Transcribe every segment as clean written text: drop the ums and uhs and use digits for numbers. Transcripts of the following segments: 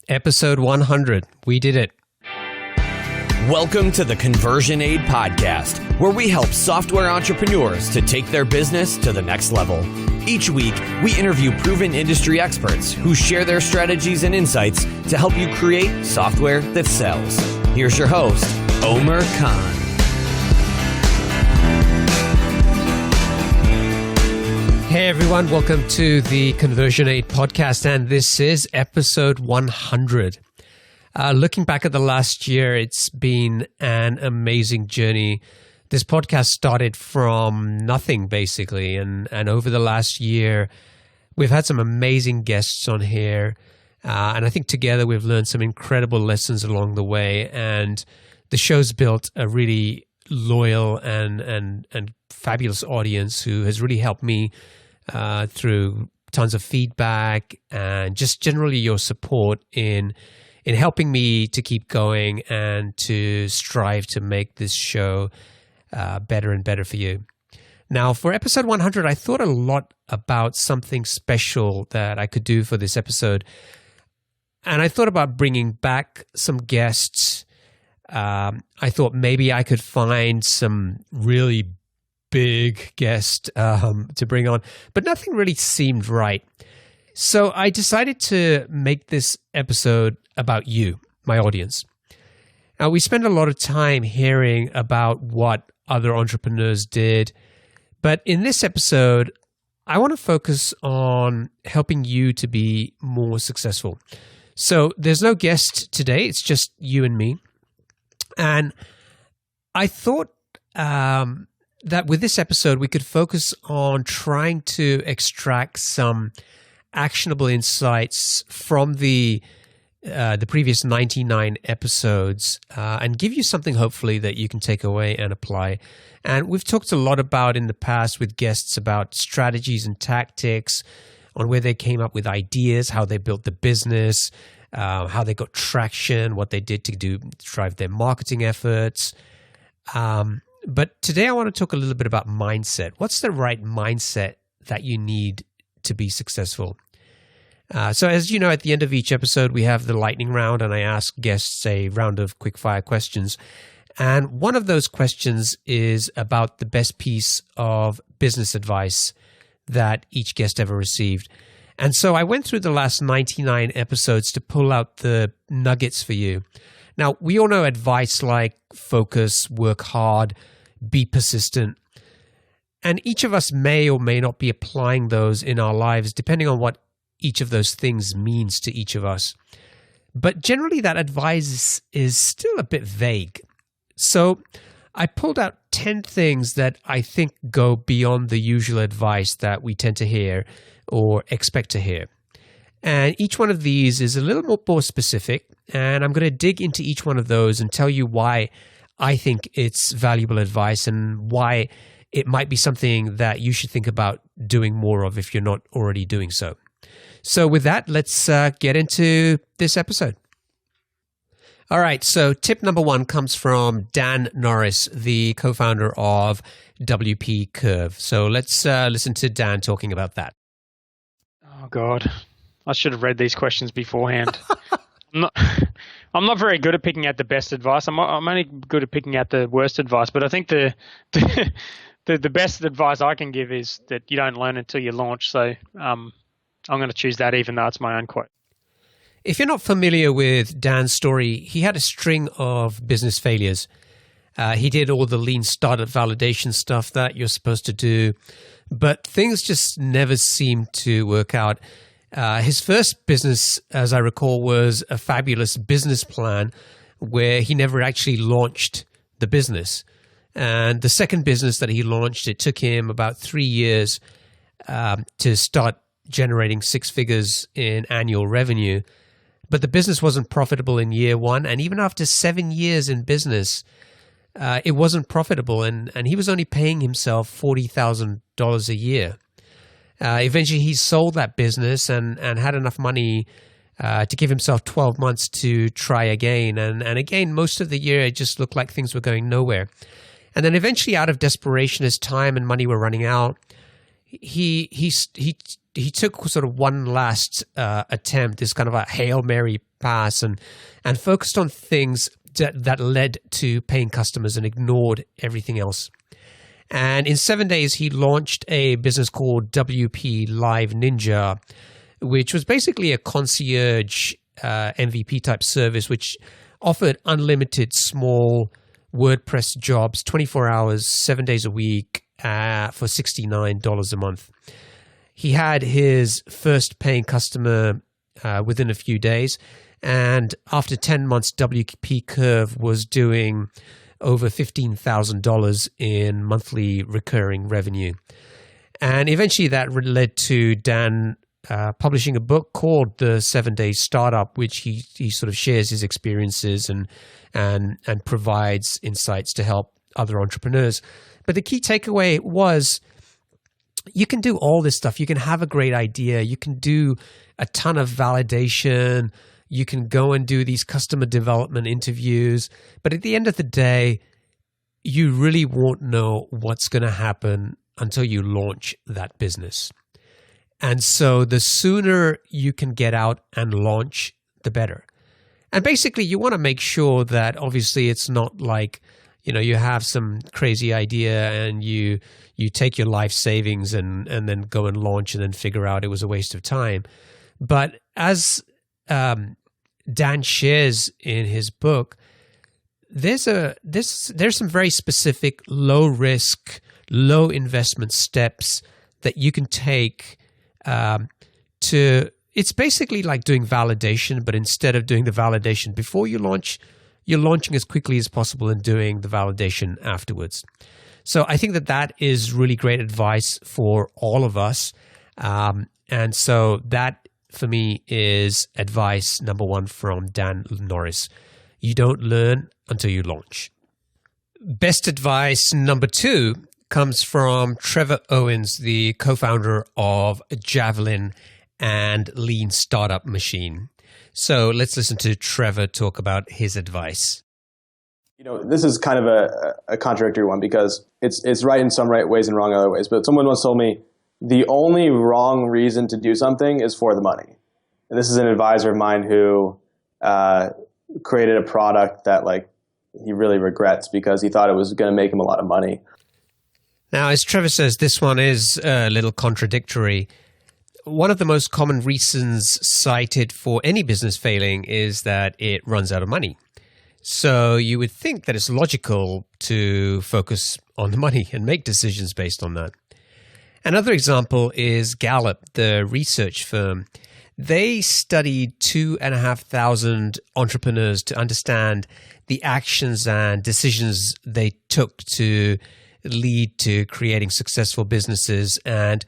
Episode 100. We did it. Welcome to the ConversionAid podcast, where we help software entrepreneurs to take their business to the next level. Each week, we interview proven industry experts who share their strategies and insights to help you create software that sells. Here's your host, Omer Khan. Hey everyone, welcome to the ConversionAid podcast, and this is episode 100. Looking back at the last year, it's been an amazing journey. This podcast started from nothing, basically, and over the last year, we've had some amazing guests on here, and I think together we've learned some incredible lessons along the way, and the show's built a really loyal and fabulous audience who has really helped me through tons of feedback and just generally your support in helping me to keep going and to strive to make this show better and better for you. Now, for episode 100, I thought a lot about something special that I could do for this episode. And I thought about bringing back some guests. I thought maybe I could find some really big guest to bring on, but nothing really seemed right. So I decided to make this episode about you, my audience. Now, we spend a lot of time hearing about what other entrepreneurs did, but in this episode, I want to focus on helping you to be more successful. So there's no guest today, it's just you and me. And I thought that with this episode, we could focus on trying to extract some actionable insights from the previous 99 episodes and give you something hopefully that you can take away and apply. And we've talked a lot about in the past with guests about strategies and tactics on where they came up with ideas, how they built the business, how they got traction, what they did to drive their marketing efforts. But today I want to talk a little bit about mindset. What's the right mindset that you need to be successful? So as you know, at the end of each episode, we have the lightning round, and I ask guests a round of quick-fire questions. And one of those questions is about the best piece of business advice that each guest ever received. And so I went through the last 99 episodes to pull out the nuggets for you. Now, we all know advice like focus, work hard, be persistent. And each of us may or may not be applying those in our lives, depending on what each of those things means to each of us. But generally, that advice is still a bit vague. So I pulled out 10 things that I think go beyond the usual advice that we tend to hear or expect to hear. And each one of these is a little more specific, and I'm going to dig into each one of those and tell you why I think it's valuable advice and why it might be something that you should think about doing more of if you're not already doing so. So with that, let's get into this episode. All right, so tip number 1 comes from Dan Norris, the co-founder of WP Curve. So let's listen to Dan talking about that. Oh, God. I should have read these questions beforehand. I'm not very good at picking out the best advice. I'm only good at picking out the worst advice. But I think the best advice I can give is that you don't learn until you launch. So I'm going to choose that, even though it's my own quote. If you're not familiar with Dan's story, he had a string of business failures. He did all the lean startup validation stuff that you're supposed to do, but things just never seemed to work out. His first business, as I recall, was a fabulous business plan where he never actually launched the business. And the second business that he launched, it took him about 3 years to start generating 6 figures in annual revenue. But the business wasn't profitable in year 1. And even after 7 years in business, it wasn't profitable. And he was only paying himself $40,000 a year. Eventually, he sold that business and had enough money to give himself 12 months to try again. And again, most of the year, it just looked like things were going nowhere. And then eventually, out of desperation, as time and money were running out, he took sort of one last attempt, this kind of a Hail Mary pass, and focused on things that led to paying customers and ignored everything else. And in 7 days, he launched a business called WP Live Ninja, which was basically a concierge MVP type service, which offered unlimited small WordPress jobs, 24 hours, 7 days a week for $69 a month. He had his first paying customer within a few days. And after 10 months, WP Curve was doing over $15,000 in monthly recurring revenue. And eventually that led to Dan publishing a book called The 7-Day Startup, which he sort of shares his experiences and provides insights to help other entrepreneurs. But the key takeaway was, you can do all this stuff. You can have a great idea. You can do a ton of validation. You can go and do these customer development interviews. But at the end of the day, you really won't know what's going to happen until you launch that business. And so the sooner you can get out and launch, the better. And basically, you want to make sure that obviously it's not like, you have some crazy idea and you take your life savings and then go and launch and then figure out it was a waste of time. But as Dan shares in his book, there's some very specific low risk, low investment steps that you can take it's basically like doing validation, but instead of doing the validation before you launch, you're launching as quickly as possible and doing the validation afterwards. So I think that is really great advice for all of us. And so that, for me, is advice number one from Dan Norris. You don't learn until you launch. Best advice number two comes from Trevor Owens, the co-founder of Javelin and Lean Startup Machine. So let's listen to Trevor talk about his advice. This is kind of a contradictory one because it's right in some right ways and wrong in other ways. But someone once told me the only wrong reason to do something is for the money. And this is an advisor of mine who created a product that he really regrets because he thought it was going to make him a lot of money. Now, as Trevor says, this one is a little contradictory. One of the most common reasons cited for any business failing is that it runs out of money. So you would think that it's logical to focus on the money and make decisions based on that. Another example is Gallup, the research firm. They studied 2,500 entrepreneurs to understand the actions and decisions they took to lead to creating successful businesses. And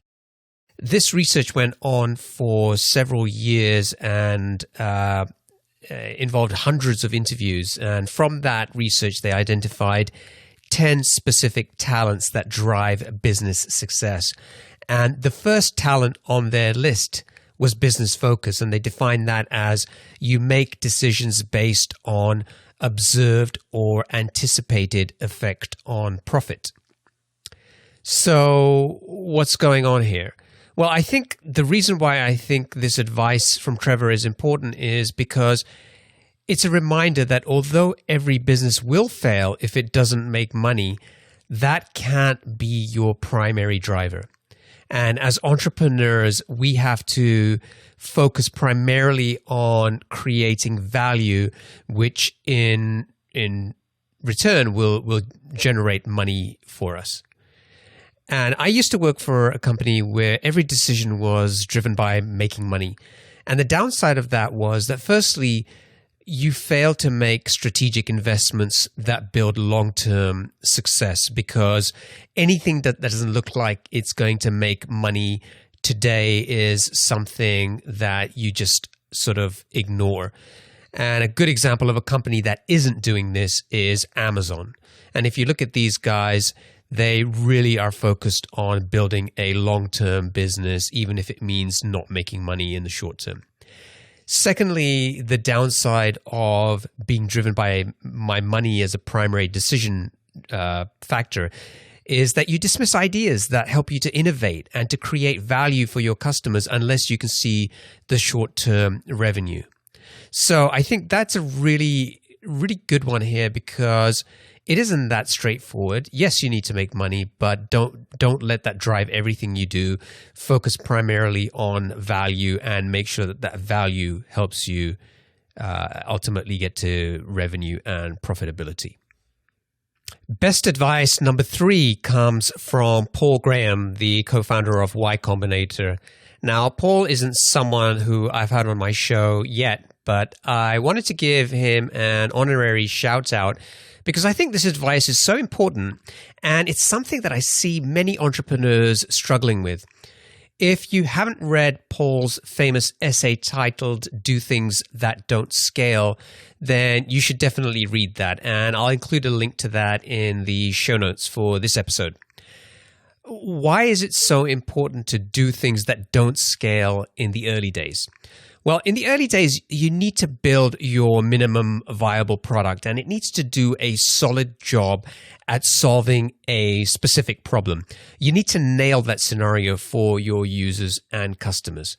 this research went on for several years and involved hundreds of interviews. And from that research, they identified 10 specific talents that drive business success. And the first talent on their list was business focus. And they defined that as you make decisions based on observed or anticipated effect on profit. So what's going on here? Well, I think the reason why I think this advice from Trevor is important is because it's a reminder that although every business will fail if it doesn't make money, that can't be your primary driver. And as entrepreneurs, we have to focus primarily on creating value, which in return will generate money for us. And I used to work for a company where every decision was driven by making money. And the downside of that was that firstly, you fail to make strategic investments that build long-term success because anything that doesn't look like it's going to make money today is something that you just sort of ignore. And a good example of a company that isn't doing this is Amazon. And if you look at these guys, they really are focused on building a long-term business, even if it means not making money in the short term. Secondly, the downside of being driven by my money as a primary decision factor is that you dismiss ideas that help you to innovate and to create value for your customers unless you can see the short-term revenue. So I think that's a really, really good one here because it isn't that straightforward. Yes, you need to make money, but don't let that drive everything you do. Focus primarily on value and make sure that that value helps you ultimately get to revenue and profitability. Best advice number 3 comes from Paul Graham, the co-founder of Y Combinator. Now, Paul isn't someone who I've had on my show yet, but I wanted to give him an honorary shout out because I think this advice is so important and it's something that I see many entrepreneurs struggling with. If you haven't read Paul's famous essay titled Do Things That Don't Scale, then you should definitely read that. And I'll include a link to that in the show notes for this episode. Why is it so important to do things that don't scale in the early days? Well, in the early days, you need to build your minimum viable product, and it needs to do a solid job at solving a specific problem. You need to nail that scenario for your users and customers.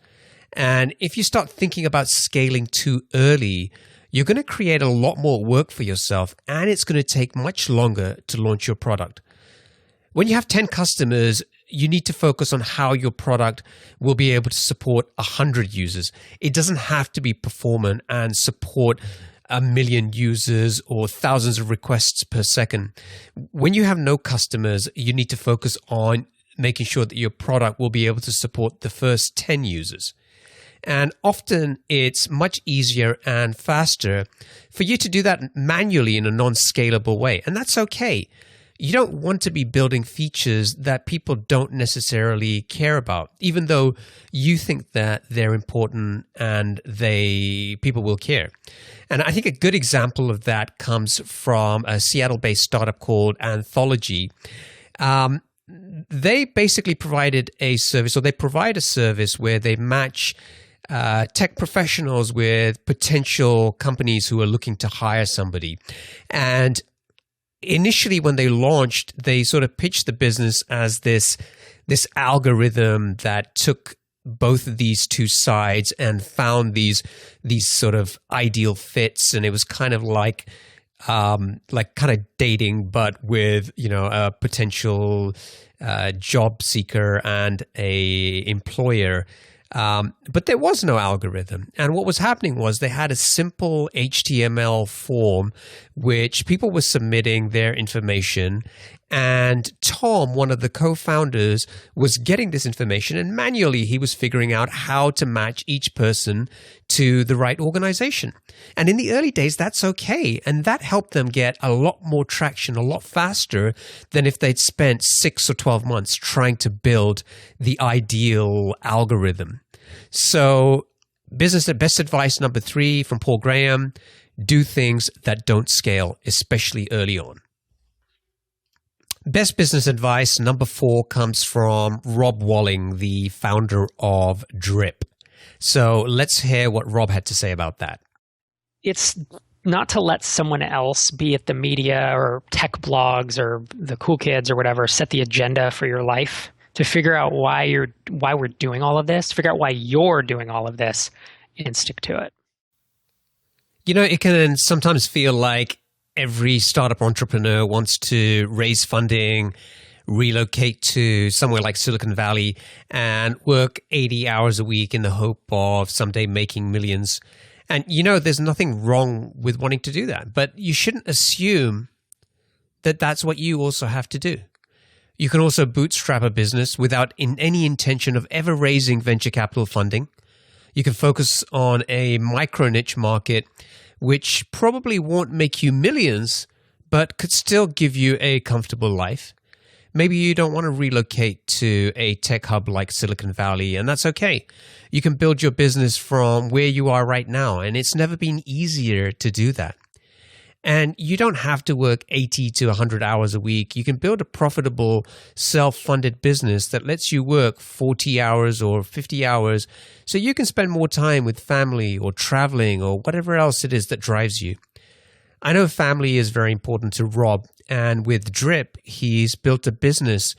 And if you start thinking about scaling too early, you're going to create a lot more work for yourself, and it's going to take much longer to launch your product. When you have 10 customers, you need to focus on how your product will be able to support 100 users. It doesn't have to be performant and support 1 million users or thousands of requests per second. When you have no customers, you need to focus on making sure that your product will be able to support the first 10 users. And often it's much easier and faster for you to do that manually in a non-scalable way. And that's okay. You don't want to be building features that people don't necessarily care about, even though you think that they're important and people will care. And I think a good example of that comes from a Seattle-based startup called Anthology. They basically provided a service, or they provide a service where they match tech professionals with potential companies who are looking to hire somebody. And initially, when they launched, they sort of pitched the business as this algorithm that took both of these two sides and found these sort of ideal fits, and it was kind of like kind of dating, but with a potential job seeker and a employer. But there was no algorithm. And what was happening was they had a simple HTML form which people were submitting their information. And Tom, one of the co-founders, was getting this information, and manually he was figuring out how to match each person to the right organization. And in the early days, that's okay. And that helped them get a lot more traction, a lot faster than if they'd spent 6 or 12 months trying to build the ideal algorithm. So best advice number 3 from Paul Graham: do things that don't scale, especially early on. Best business advice number 4 comes from Rob Walling, the founder of Drip. So let's hear what Rob had to say about that. It's not to let someone else, be it the media or tech blogs or the cool kids or whatever, set the agenda for your life. To figure out why we're doing all of this, figure out why you're doing all of this, and stick to it. It can sometimes feel like every startup entrepreneur wants to raise funding, relocate to somewhere like Silicon Valley, and work 80 hours a week in the hope of someday making millions. And there's nothing wrong with wanting to do that, but you shouldn't assume that that's what you also have to do. You can also bootstrap a business without any intention of ever raising venture capital funding. You can focus on a micro niche market, which probably won't make you millions, but could still give you a comfortable life. Maybe you don't want to relocate to a tech hub like Silicon Valley, and that's okay. You can build your business from where you are right now, and it's never been easier to do that. And you don't have to work 80 to 100 hours a week. You can build a profitable, self-funded business that lets you work 40 hours or 50 hours so you can spend more time with family or traveling or whatever else it is that drives you. I know family is very important to Rob, and with Drip, he's built a business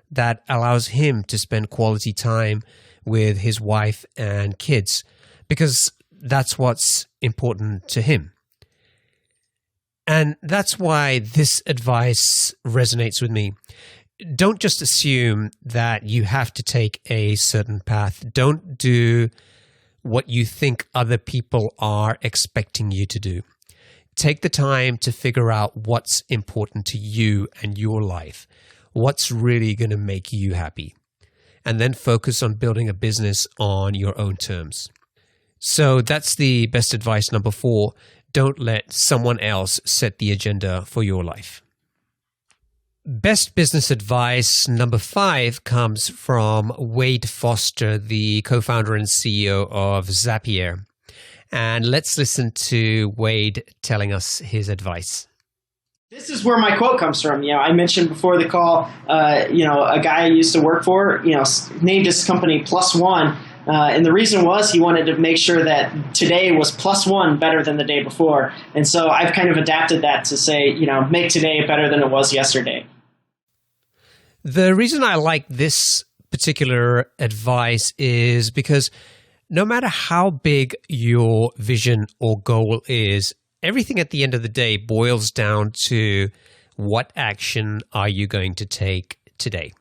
that allows him to spend quality time with his wife and kids, because that's what's important to him. And that's why this advice resonates with me. Don't just assume that you have to take a certain path. Don't do what you think other people are expecting you to do. Take the time to figure out what's important to you and your life, what's really going to make you happy, and then focus on building a business on your own terms. So that's the best advice number 4. Don't let someone else set the agenda for your life. Best business advice number 5 comes from Wade Foster, the co-founder and CEO of Zapier. And let's listen to Wade telling us his advice. This is where my quote comes from. I mentioned before the call, a guy I used to work for, named his company Plus One. And the reason was he wanted to make sure that today was plus one better than the day before. And so I've kind of adapted that to say, make today better than it was yesterday. The reason I like this particular advice is because no matter how big your vision or goal is, everything at the end of the day boils down to what action are you going to take today?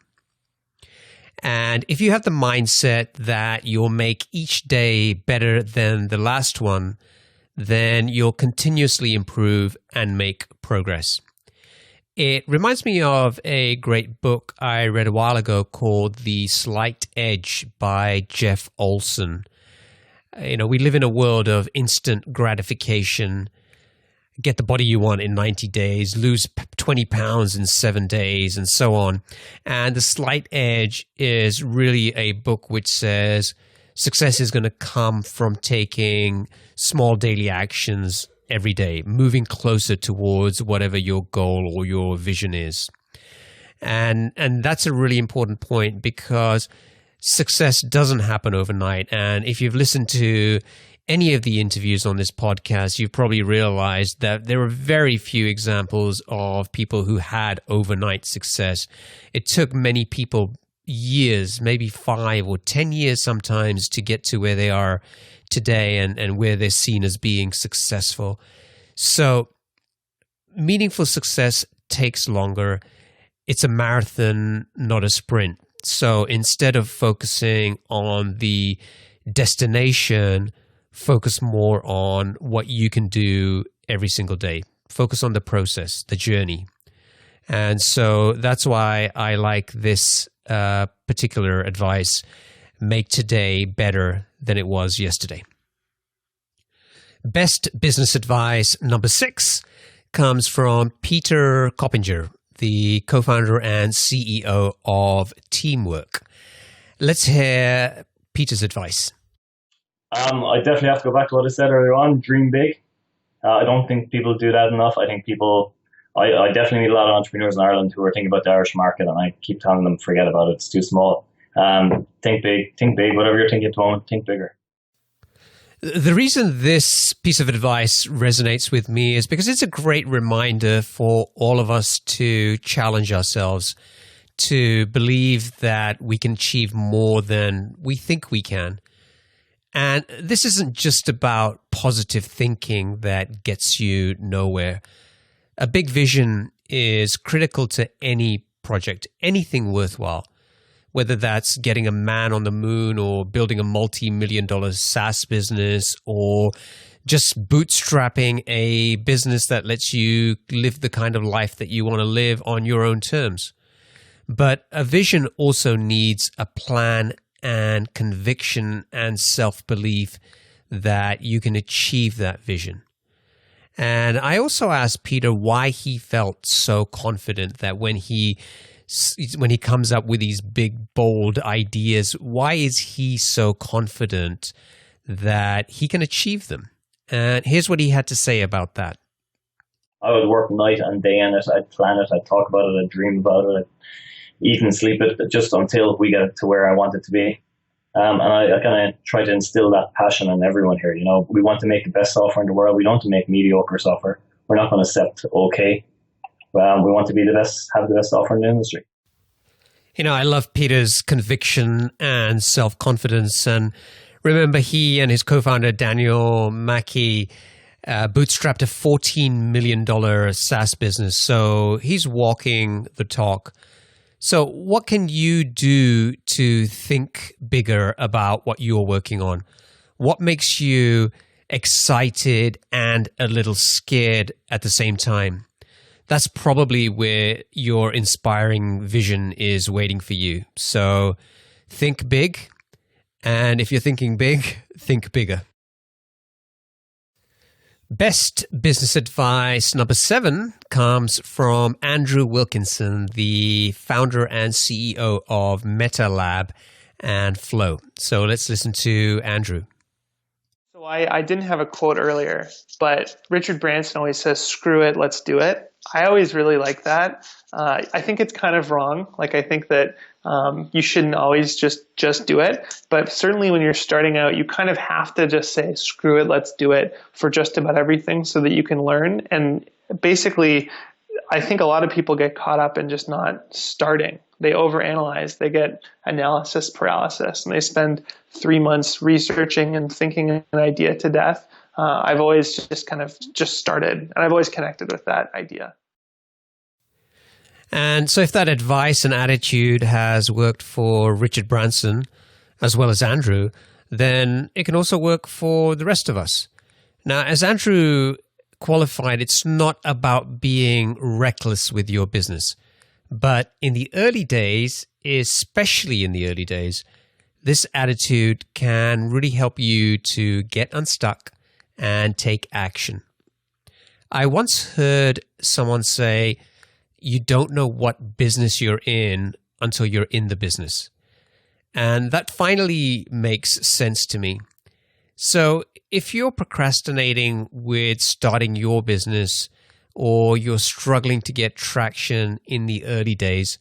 And if you have the mindset that you'll make each day better than the last one, then you'll continuously improve and make progress. It reminds me of a great book I read a while ago called The Slight Edge by Jeff Olson. We live in a world of instant gratification. Get the body you want in 90 days, lose 20 pounds in 7 days, and so on. And The Slight Edge is really a book which says success is going to come from taking small daily actions every day, moving closer towards whatever your goal or your vision is. And that's a really important point, because success doesn't happen overnight. And if you've listened to any of the interviews on this podcast, you've probably realized that there are very few examples of people who had overnight success. It took many people years, maybe 5 or 10 years sometimes, to get to where they are today and where they're seen as being successful. So meaningful success takes longer. It's a marathon, not a sprint. So instead of focusing on the destination, focus more on what you can do every single day. Focus on the process, the journey. And so that's why I like this particular advice. Make today better than it was yesterday. Best business advice number 6 comes from Peter Coppinger, the co-founder and CEO of Teamwork. Let's hear Peter's advice. I definitely have to go back to what I said earlier on, dream big. I don't think people do that enough. I think I definitely meet a lot of entrepreneurs in Ireland who are thinking about the Irish market, and I keep telling them, forget about it, it's too small. Think big, whatever you're thinking at the moment, think bigger. The reason this piece of advice resonates with me is because it's a great reminder for all of us to challenge ourselves, to believe that we can achieve more than we think we can. And this isn't just about positive thinking that gets you nowhere. A big vision is critical to any project, anything worthwhile, whether that's getting a man on the moon or building a multi-million-dollar SaaS business or just bootstrapping a business that lets you live the kind of life that you want to live on your own terms. But a vision also needs a plan and conviction and self-belief that you can achieve that vision. And I also asked Peter why he felt so confident that when he comes up with these big, bold ideas, why is he so confident that he can achieve them? And here's what he had to say about that. I would work night and day on it. I'd plan it. I'd talk about it. I'd dream about it. I'd eat and sleep it, just until we get to where I want it to be. And I kind of try to instill that passion in everyone here. We want to make the best software in the world. We don't want to make mediocre software. we're not going to accept okay. We want to be the best, have the best software in the industry. You know, I love Peter's conviction and self-confidence. And remember, he and his co-founder, Daniel Mackey, bootstrapped a $14 million SaaS business. So he's walking the talk. So what can you do to think bigger about what you're working on? What makes you excited and a little scared at the same time? That's probably where your inspiring vision is waiting for you. So think big. And if you're thinking big, think bigger. Best business advice number 7 comes from Andrew Wilkinson, the founder and CEO of Metalab and Flow. So let's listen to Andrew. So I didn't have a quote earlier, but Richard Branson always says, screw it, let's do it. I always really like that. I think it's kind of wrong. Like, I think that you shouldn't always just do it. But certainly when you're starting out, you kind of have to just say, screw it, let's do it for just about everything so that you can learn. And basically, I think a lot of people get caught up in just not starting. They overanalyze, they get analysis paralysis, and they spend 3 months researching and thinking an idea to death. I've always just started, and I've always connected with that idea. And so if that advice and attitude has worked for Richard Branson as well as Andrew, then it can also work for the rest of us. Now, as Andrew qualified, it's not about being reckless with your business. But in the early days, especially in the early days, this attitude can really help you to get unstuck and take action. I once heard someone say, you don't know what business you're in until you're in the business. And that finally makes sense to me. So if you're procrastinating with starting your business, or you're struggling to get traction in the early days,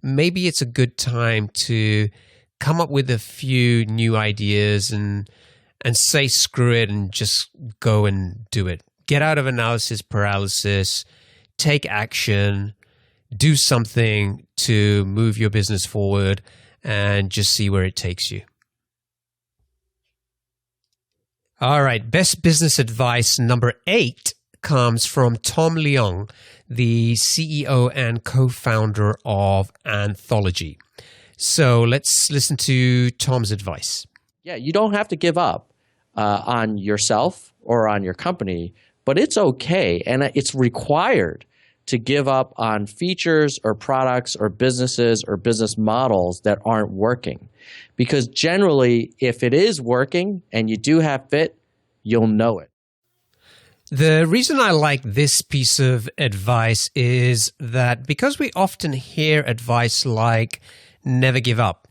maybe it's a good time to come up with a few new ideas and say screw it and just go and do it. Get out of analysis paralysis, take action, do something to move your business forward, and just see where it takes you. All right, best business advice number 8 comes from Tom Leung, the CEO and co-founder of Anthology. So let's listen to Tom's advice. Yeah, you don't have to give up on yourself or on your company, but it's okay and it's required to give up on features or products or businesses or business models that aren't working. Because generally, if it is working and you do have fit, you'll know it. The reason I like this piece of advice is that because we often hear advice like never give up,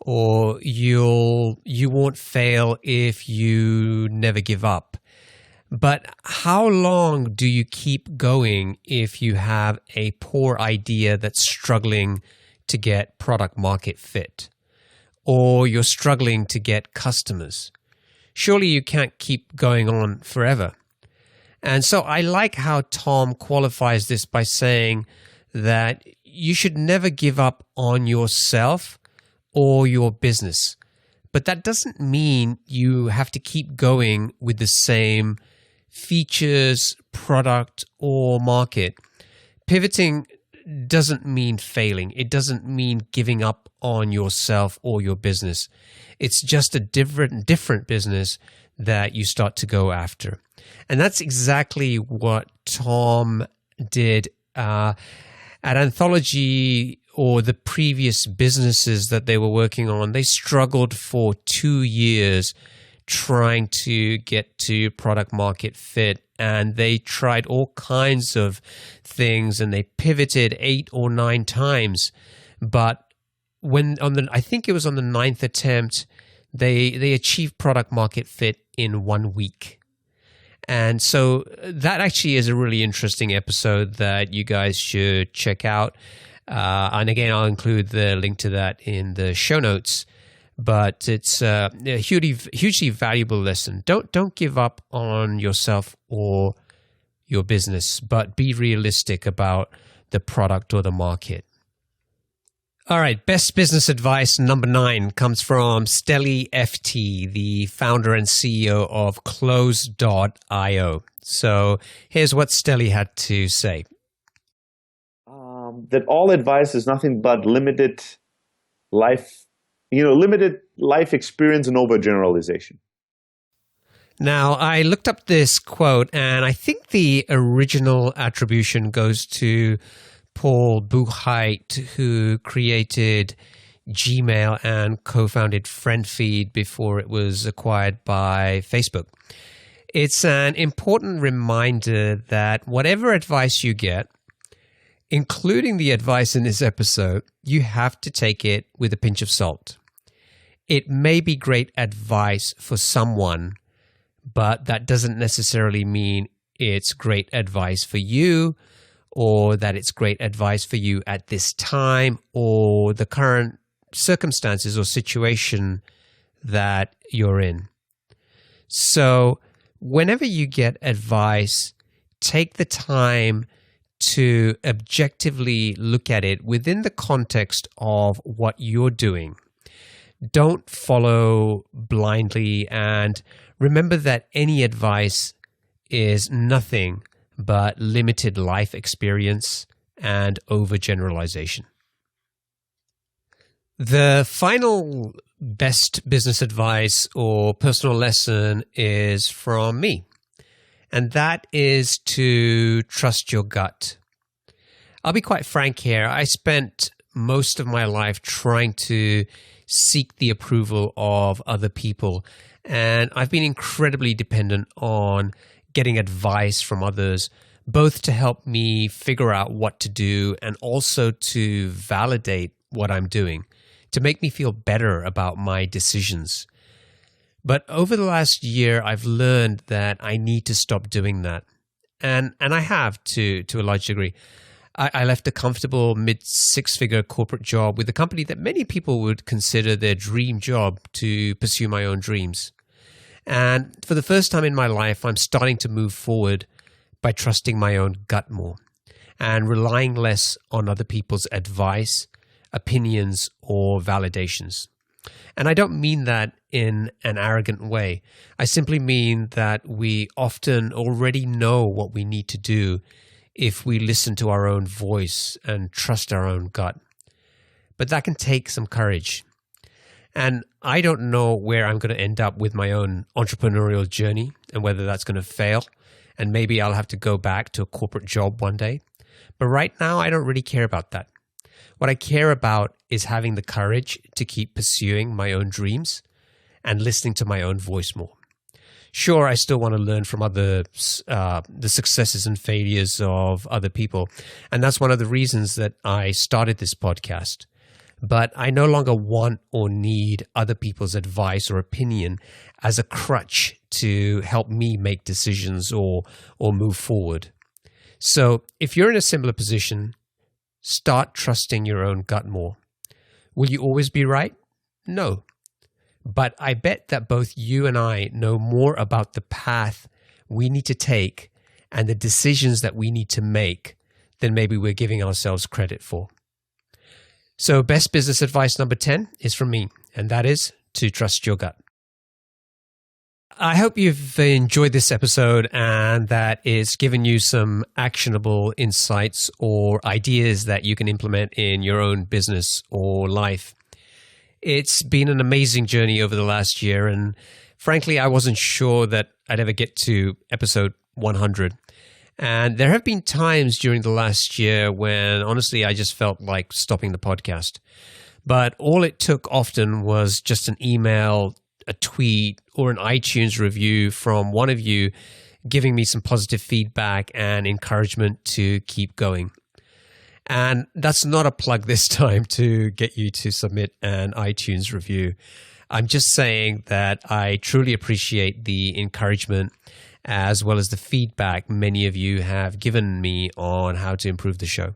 or you won't fail if you never give up. But how long do you keep going if you have a poor idea that's struggling to get product market fit, or you're struggling to get customers? Surely you can't keep going on forever. And so I like how Tom qualifies this by saying that you should never give up on yourself or your business. But that doesn't mean you have to keep going with the same features, product, or market. Pivoting doesn't mean failing. It doesn't mean giving up on yourself or your business. It's just a different business that you start to go after. And that's exactly what Tom did at Anthology, or the previous businesses that they were working on. They struggled for 2 years trying to get to product market fit, and they tried all kinds of things and they pivoted 8 or 9 times. But I think it was on the 9th attempt, they achieved product market fit in 1 week. And so that actually is a really interesting episode that you guys should check out. And again, I'll include the link to that in the show notes. But it's a hugely valuable lesson. Don't give up on yourself or your business, but be realistic about the product or the market. All right, best business advice number 9 comes from Stelly FT, the founder and CEO of Close.io. So here's what Stelly had to say. That all advice is nothing but limited life experience and overgeneralization. Now, I looked up this quote, and I think the original attribution goes to Paul Buchheit, who created Gmail and co-founded FriendFeed before it was acquired by Facebook. It's an important reminder that whatever advice you get, including the advice in this episode, you have to take it with a pinch of salt. It may be great advice for someone, but that doesn't necessarily mean it's great advice for you, or that it's great advice for you at this time, or the current circumstances or situation that you're in. So whenever you get advice, take the time to objectively look at it within the context of what you're doing. Don't follow blindly, and remember that any advice is nothing but limited life experience and overgeneralization. The final best business advice or personal lesson is from me, and that is to trust your gut. I'll be quite frank here. I spent most of my life trying to seek the approval of other people, and I've been incredibly dependent on getting advice from others, both to help me figure out what to do and also to validate what I'm doing, to make me feel better about my decisions. But over the last year, I've learned that I need to stop doing that. And I have to a large degree. I left a comfortable mid-six-figure corporate job with a company that many people would consider their dream job to pursue my own dreams. And for the first time in my life, I'm starting to move forward by trusting my own gut more and relying less on other people's advice, opinions, or validations. And I don't mean that in an arrogant way. I simply mean that we often already know what we need to do if we listen to our own voice and trust our own gut. But that can take some courage. And I don't know where I'm going to end up with my own entrepreneurial journey and whether that's going to fail. And maybe I'll have to go back to a corporate job one day. But right now, I don't really care about that. What I care about is having the courage to keep pursuing my own dreams and listening to my own voice more. Sure, I still want to learn from the successes and failures of other people. And that's one of the reasons that I started this podcast. But I no longer want or need other people's advice or opinion as a crutch to help me make decisions or move forward. So if you're in a similar position, start trusting your own gut more. Will you always be right? No. But I bet that both you and I know more about the path we need to take and the decisions that we need to make than maybe we're giving ourselves credit for. So best business advice number 10 is from me, and that is to trust your gut. I hope you've enjoyed this episode and that it's given you some actionable insights or ideas that you can implement in your own business or life. It's been an amazing journey over the last year, and frankly, I wasn't sure that I'd ever get to episode 100. And there have been times during the last year when, honestly, I just felt like stopping the podcast. But all it took often was just an email, a tweet, or an iTunes review from one of you giving me some positive feedback and encouragement to keep going. And that's not a plug this time to get you to submit an iTunes review. I'm just saying that I truly appreciate the encouragement as well as the feedback many of you have given me on how to improve the show.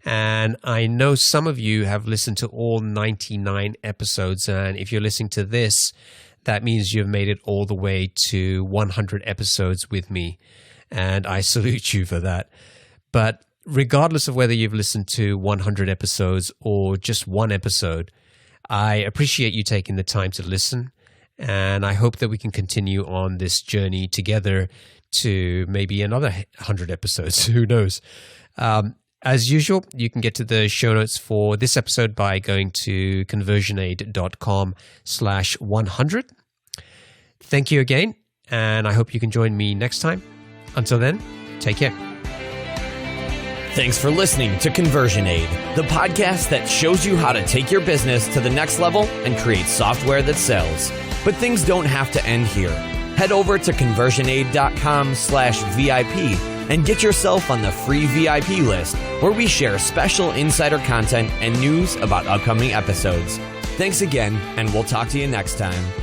And I know some of you have listened to all 99 episodes, and if you're listening to this, that means you've made it all the way to 100 episodes with me. and I salute you for that. But regardless of whether you've listened to 100 episodes or just one episode, I appreciate you taking the time to listen, and I hope that we can continue on this journey together to maybe another 100 episodes. Who knows? As usual, you can get to the show notes for this episode by going to conversionaid.com/100. Thank you again, and I hope you can join me next time. Until then, take care. Thanks for listening to ConversionAid, the podcast that shows you how to take your business to the next level and create software that sells. But things don't have to end here. Head over to conversionaid.com/VIP and get yourself on the free VIP list, where we share special insider content and news about upcoming episodes. Thanks again, and we'll talk to you next time.